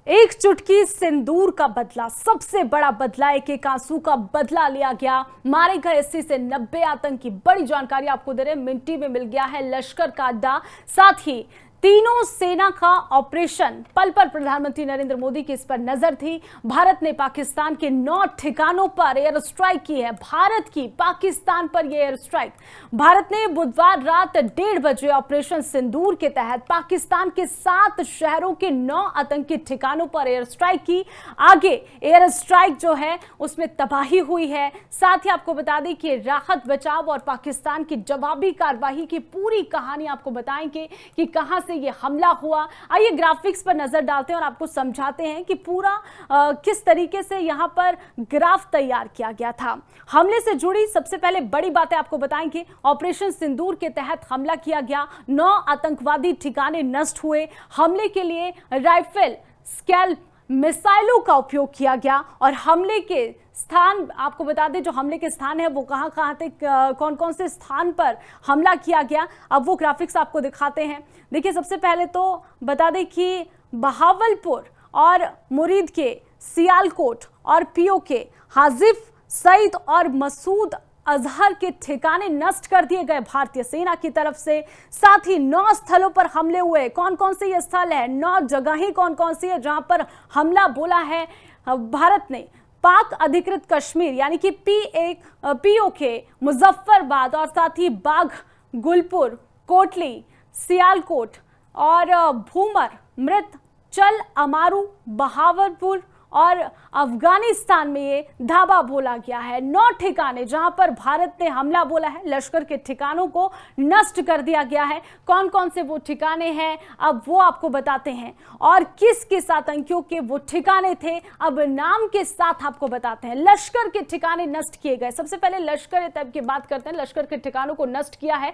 एक चुटकी सिंदूर का बदला, सबसे बड़ा बदला, एक आंसू का बदला लिया गया। मारे गए 80 से 90 आतंकी। बड़ी जानकारी आपको दे रहे हैं, मिंटी में मिल गया है लश्कर का अड्डा, साथ ही तीनों सेना का ऑपरेशन। पल पर प्रधानमंत्री नरेंद्र मोदी की इस पर नजर थी। भारत ने पाकिस्तान के 9 ठिकानों पर एयर स्ट्राइक की है। भारत की पाकिस्तान पर यह एयर स्ट्राइक भारत ने बुधवार रात 1:30 बजे ऑपरेशन सिंदूर के तहत पाकिस्तान के 7 शहरों के 9 आतंकी ठिकानों पर एयर स्ट्राइक की। आगे एयर स्ट्राइक जो है उसमें तबाही हुई है। साथ ही आपको बता दें कि राहत बचाव और पाकिस्तान की जवाबी कार्रवाई की पूरी कहानी आपको बताएंगे कि कहां से ये हमला हुआ। आइए ग्राफिक्स पर नजर डालते हैं और आपको समझाते हैं कि पूरा किस तरीके से यहां पर ग्राफ तैयार किया गया था। हमले से जुड़ी सबसे पहले बड़ी बातें आपको बताएंगे। ऑपरेशन सिंदूर के तहत हमला किया गया, 9 आतंकवादी ठिकाने नष्ट हुए। हमले के लिए राइफल, स्कैल्प मिसाइलों का उपयोग किया गया और हमले के स्थान आपको बता दें, जो हमले के स्थान है वो कहां तक, कौन कौन से स्थान पर हमला किया गया, अब वो ग्राफिक्स आपको दिखाते हैं। देखिए, सबसे पहले तो बता दें कि बहावलपुर और मुरीद के सियालकोट और पीओके, हाजिफ सईद और मसूद अजहर के ठिकाने नष्ट कर दिए गए भारतीय सेना की तरफ से। साथ ही 9 स्थलों पर हमले हुए। कौन कौन से ये स्थल है, 9 जगहें कौन कौन सी है जहां पर हमला बोला है भारत ने? पाक अधिकृत कश्मीर यानी कि पीओके, मुजफ्फरबाद और साथ ही बाघ, गुलपुर, कोटली, सियालकोट और भूमर, मृत, चल अमारू, बहावलपुर और अफगानिस्तान में ये धावा बोला गया है। 9 ठिकाने जहां पर भारत ने हमला बोला है, लश्कर के ठिकानों को नष्ट कर दिया गया है। कौन कौन से वो ठिकाने हैं अब वो आपको बताते हैं, और किस किस आतंकियों के वो ठिकाने थे अब नाम के साथ आपको बताते हैं। लश्कर के ठिकाने नष्ट किए गए। सबसे पहले लश्कर तैयब की बात करते हैं। लश्कर के ठिकानों को नष्ट किया है।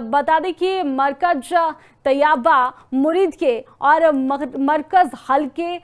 बता दें कि मरकज तैयबा, मुरीद के और मरकज हल्के,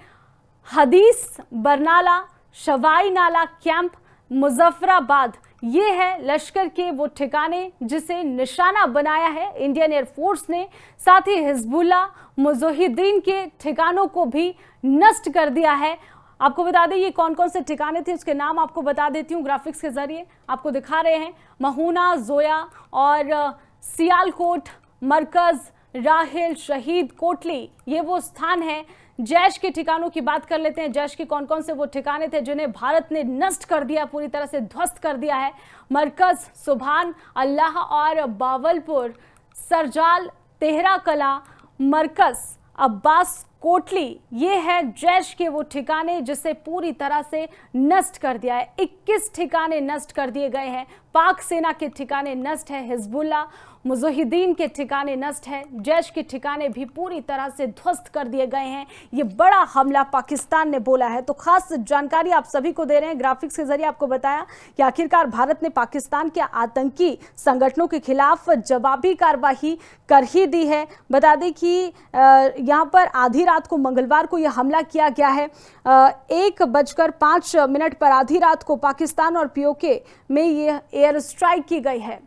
हदीस, बरनाला, शवाई नाला कैंप, मुजफ्फराबाद, ये है लश्कर के वो ठिकाने जिसे निशाना बनाया है इंडियन एयरफोर्स ने। साथ ही हिजबुल्ला, मुजाहिदीन के ठिकानों को भी नष्ट कर दिया है। आपको बता दें ये कौन कौन से ठिकाने थे, उसके नाम आपको बता देती हूँ। ग्राफिक्स के जरिए आपको दिखा रहे हैं। महूना, जोया और सियालकोट, मरकज, राहिल, शहीद, कोटली, ये वो स्थान है। जैश के ठिकानों की बात कर लेते हैं। जैश के कौन कौन से वो ठिकाने थे जिन्हें भारत ने नष्ट कर दिया, पूरी तरह से ध्वस्त कर दिया है? मरकज, सुभान अल्लाह और बावलपुर, सरजाल, तेहरा कला, मरकज, अब्बास, कोटली, ये है जैश के वो ठिकाने जिसे पूरी तरह से नष्ट कर दिया है। 21 ठिकाने नष्ट कर दिए गए हैं। पाक सेना के ठिकाने नष्ट है। हिजबुल्ला, मुजाहिदीन के ठिकाने नष्ट है। जैश के ठिकाने भी पूरी तरह से ध्वस्त कर दिए गए हैं। ये बड़ा हमला पाकिस्तान ने बोला है। तो खास जानकारी आप सभी को दे रहे हैं। ग्राफिक्स के जरिए आपको बताया कि आखिरकार भारत ने पाकिस्तान के आतंकी संगठनों के खिलाफ जवाबी कार्रवाई कर ही दी है। बता दें कि यहाँ पर आधी रात को, मंगलवार को यह हमला किया गया है। 1:05 पर आधी रात को पाकिस्तान और पीओके में यह एयर स्ट्राइक की गई है।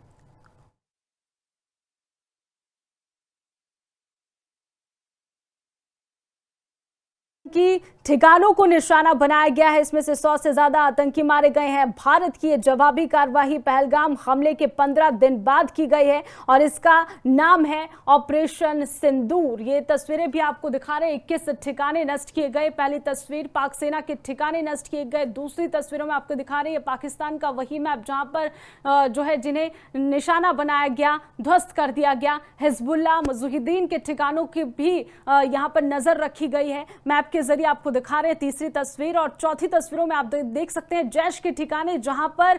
कि ठिकानों को निशाना बनाया गया है। इसमें से 100 से ज्यादा आतंकी मारे गए हैं। भारत की जवाबी कार्रवाई पहलगाम हमले के 15 दिन बाद की गई है और इसका नाम है ऑपरेशन सिंदूर। ये तस्वीरें भी आपको दिखा रहे हैं। 21 ठिकाने नष्ट किए गए। पहली तस्वीर पाक सेना के ठिकाने नष्ट किए गए। दूसरी तस्वीरों में आपको दिखा रहे हैं पाकिस्तान का वही मैप जहां पर जो है जिन्हें निशाना बनाया गया, ध्वस्त कर दिया गया। हिजबुल्ला, मुजाहिदीन के ठिकानों की भी यहाँ पर नजर रखी गई है। मैप के जरिए आपको दिखा रहे हैं तीसरी तस्वीर, और चौथी तस्वीरों में आप देख सकते हैं जैश के ठिकाने जहां पर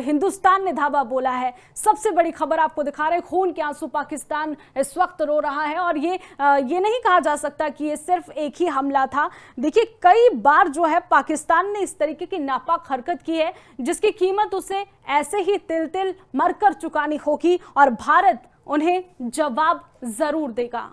हिंदुस्तान ने धावा बोला है। सबसे बड़ी खबर आपको दिखा रहे हैं, खून के आंसू पाकिस्तान इस वक्त रो रहा है और ये नहीं कहा जा सकता कि ये सिर्फ एक ही हमला था। देखिए, कई बार जो है पाकिस्तान ने इस तरीके की नापाक हरकत की है जिसकी कीमत उसे ऐसे ही तिल तिल मरकर चुकानी होगी और भारत उन्हें जवाब जरूर देगा।